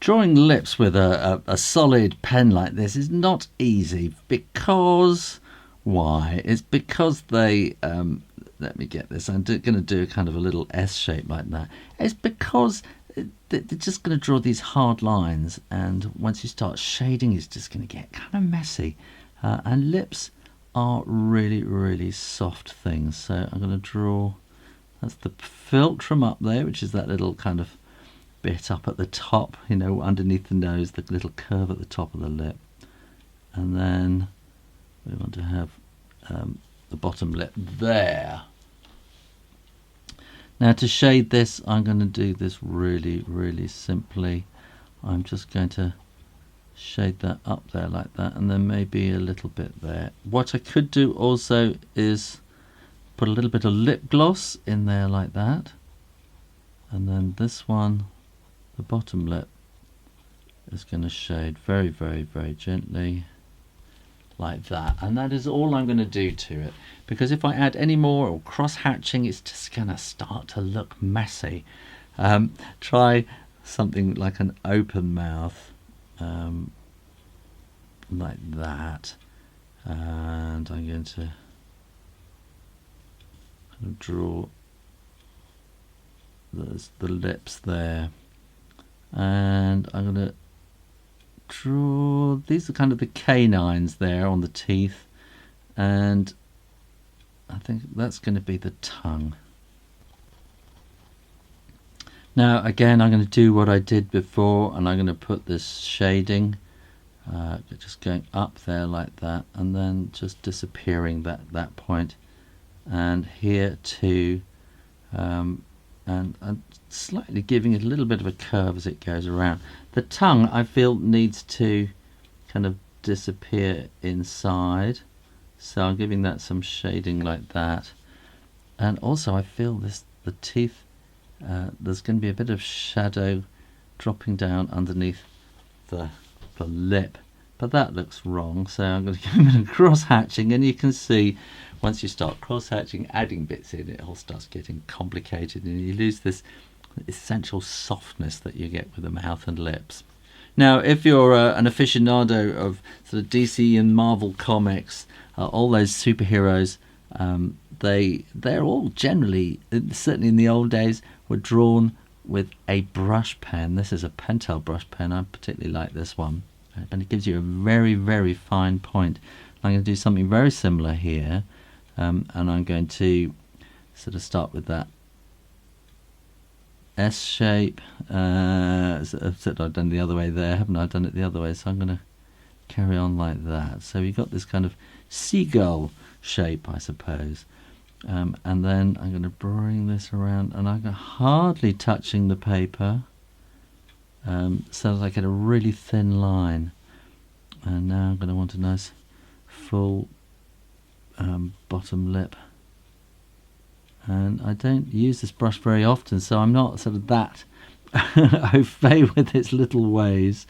Drawing lips with a solid pen like this is not easy because why? It's because they let me get this. I'm going to do kind of a little S shape like that. It's because they're just going to draw these hard lines, and once you start shading, it's just going to get kind of messy. And lips are really, really soft things. So I'm going to draw. That's the philtrum up there, which is that little kind of bit up at the top, you know, underneath the nose, the little curve at the top of the lip. And then we want to have the bottom lip there. Now to shade this, I'm going to do this really, really simply. I'm just going to shade that up there like that, and then maybe a little bit there. What I could do also is put a little bit of lip gloss in there like that. And then this one, the bottom lip, is going to shade very, very, very gently like that. And that is all I'm going to do to it, because if I add any more or cross-hatching, it's just going to start to look messy. Try something like an open mouth, like that. And I'm going to kind of draw the lips there. And I'm going to draw, these are kind of the canines there on the teeth, and I think that's going to be the tongue. Now again, I'm going to do what I did before, and I'm going to put this shading just going up there like that, and then just disappearing that point, and here too, and slightly giving it a little bit of a curve as it goes around. The tongue, I feel, needs to kind of disappear inside, so I'm giving that some shading like that. And also I feel the teeth, there's going to be a bit of shadow dropping down underneath the lip, but that looks wrong, so I'm going to give a bit of cross-hatching, and you can see once you start cross-hatching, adding bits in, it all starts getting complicated, and you lose this essential softness that you get with the mouth and lips. Now, if you're an aficionado of sort of DC and Marvel comics, all those superheroes, they're all generally, certainly in the old days, were drawn with a brush pen. This is a Pentel brush pen. I particularly like this one, and it gives you a very, very fine point. I'm going to do something very similar here. And I'm going to sort of start with that S shape. Except I've done it the other way there, haven't I? I've done it the other way, so I'm going to carry on like that. So you've got this kind of seagull shape, I suppose. And then I'm going to bring this around, and I'm hardly touching the paper, so that I get a really thin line. And now I'm going to want a nice full bottom lip, and I don't use this brush very often, so I'm not sort of that au fait with its little ways,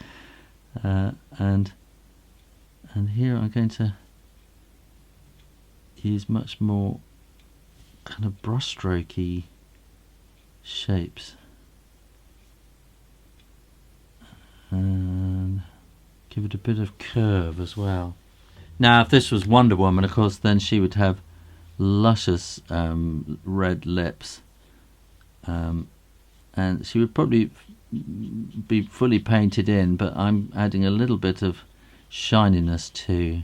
and here I'm going to use much more kind of brush strokey shapes, and give it a bit of curve as well. Now, if this was Wonder Woman, of course, then she would have luscious red lips, and she would probably be fully painted in, but I'm adding a little bit of shininess too.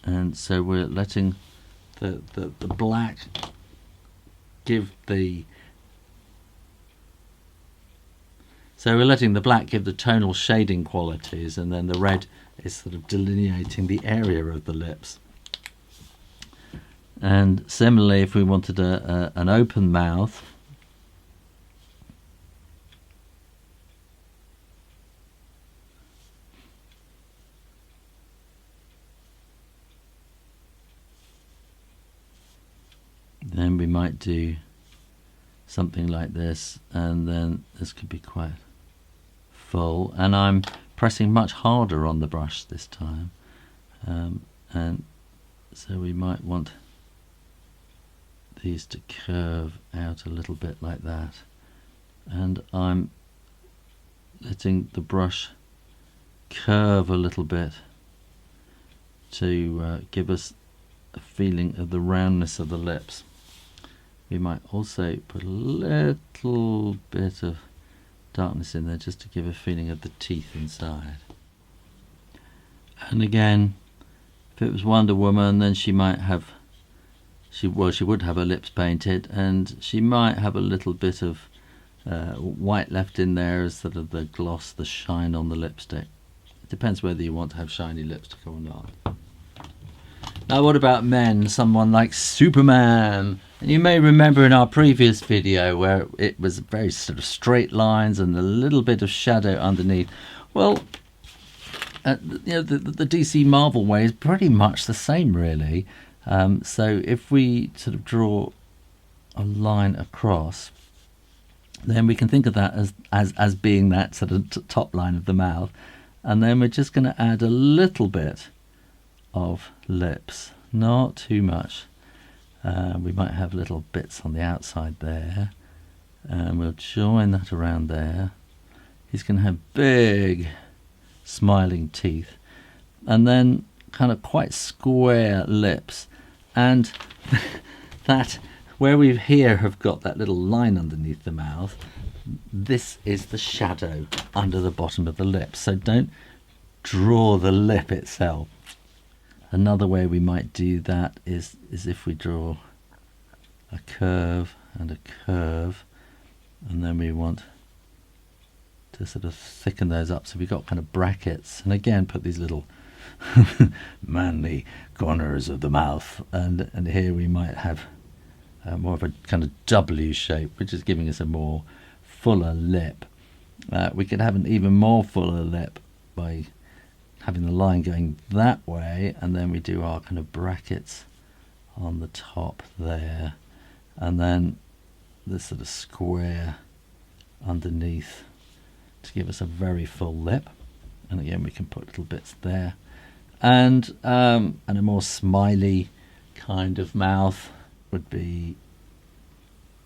And so we're letting the black give the... So we're letting the black give the tonal shading qualities, and then the red is sort of delineating the area of the lips. And similarly, if we wanted an open mouth, then we might do something like this, and then this could be quite full, and I'm pressing much harder on the brush this time, and so we might want these to curve out a little bit like that, and I'm letting the brush curve a little bit to give us a feeling of the roundness of the lips. We might also put a little bit of darkness in there just to give a feeling of the teeth inside. And again, if it was Wonder Woman, then she might have, she would have her lips painted, and she might have a little bit of white left in there as sort of the gloss, the shine on the lipstick. It depends whether you want to have shiny lipstick or not. Now what about men? Someone like Superman. And you may remember in our previous video where it was very sort of straight lines and a little bit of shadow underneath. Well, the DC Marvel way is pretty much the same, really. So if we sort of draw a line across, then we can think of that as being that sort of top line of the mouth, and then we're just going to add a little bit of lips, not too much. We might have little bits on the outside there, and we'll join that around there. He's going to have big smiling teeth, and then kind of quite square lips, and that where we here have got that little line underneath the mouth, this is the shadow under the bottom of the lip, so don't draw the lip itself. Another way we might do that is if we draw a curve and a curve, and then we want to sort of thicken those up, so we've got kind of brackets, and again put these little manly corners of the mouth, and here we might have more of a kind of W shape, which is giving us a more fuller lip. We could have an even more fuller lip by having the line going that way, and then we do our kind of brackets on the top there, and then this sort of square underneath to give us a very full lip. And again we can put little bits there, and a more smiley kind of mouth would be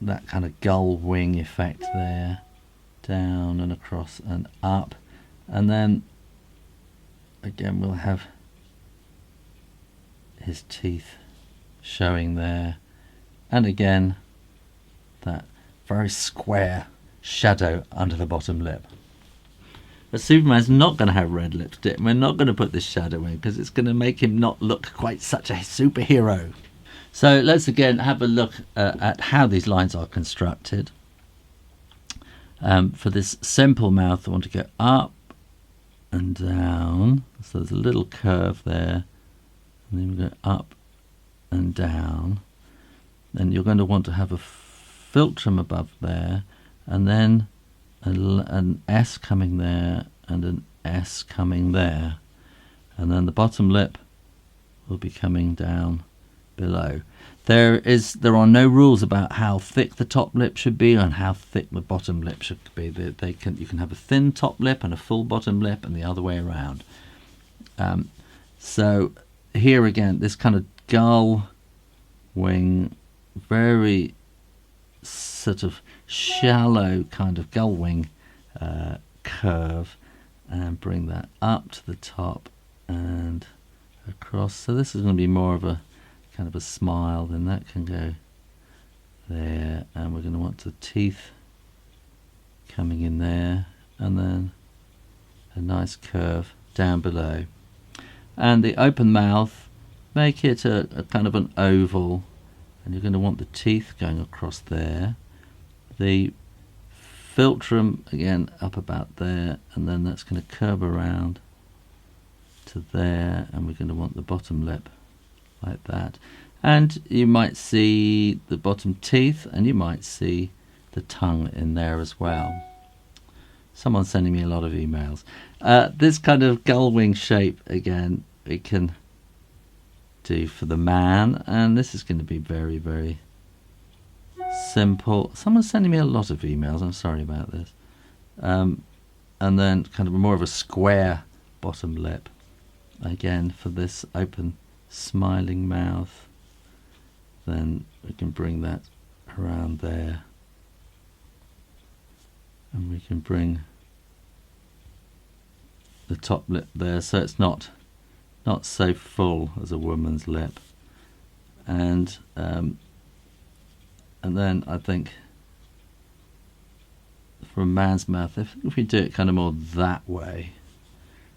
that kind of gull wing effect there, down and across and up, and then again we'll have his teeth showing there, and again that very square shadow under the bottom lip. But Superman's not going to have red lipstick. We're not going to put this shadow in because it's going to make him not look quite such a superhero. So let's again have a look at how these lines are constructed. For this simple mouth, I want to go up and down, so there's a little curve there, and then we go up and down. Then you're going to want to have a philtrum above there, and then an S coming there and an S coming there, and then the bottom lip will be coming down below. There are no rules about how thick the top lip should be and how thick the bottom lip should be. You can have a thin top lip and a full bottom lip, and the other way around. So here again, this kind of gull wing, very sort of shallow kind of gull wing curve, and bring that up to the top and across. So this is going to be more of a kind of a smile, then that can go there, and we're going to want the teeth coming in there, and then a nice curve down below. And the open mouth, make it a kind of an oval, and you're going to want the teeth going across there. The philtrum again up about there, and then that's going to curve around to there, and we're going to want the bottom lip like that. And you might see the bottom teeth, and you might see the tongue in there as well. Someone's sending me a lot of emails. This kind of gull wing shape again we can do for the man, and this is going to be very, very simple. Someone's sending me a lot of emails, I'm sorry about this. And then kind of more of a square bottom lip again for this open smiling mouth. Then we can bring that around there, and we can bring the top lip there, so it's not so full as a woman's lip. And then I think for a man's mouth, if we do it kind of more that way,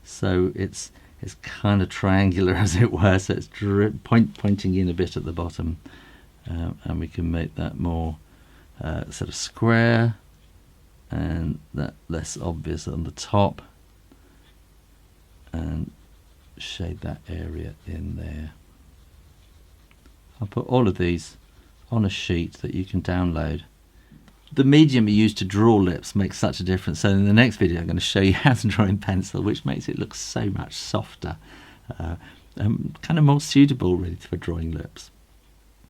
so it's kind of triangular as it were, so it's pointing in a bit at the bottom, and we can make that more sort of square and that less obvious on the top, and shade that area in there. I'll put all of these on a sheet that you can download. The medium you use to draw lips makes such a difference. So in the next video I'm going to show you how to draw in pencil, which makes it look so much softer, kind of more suitable really for drawing lips.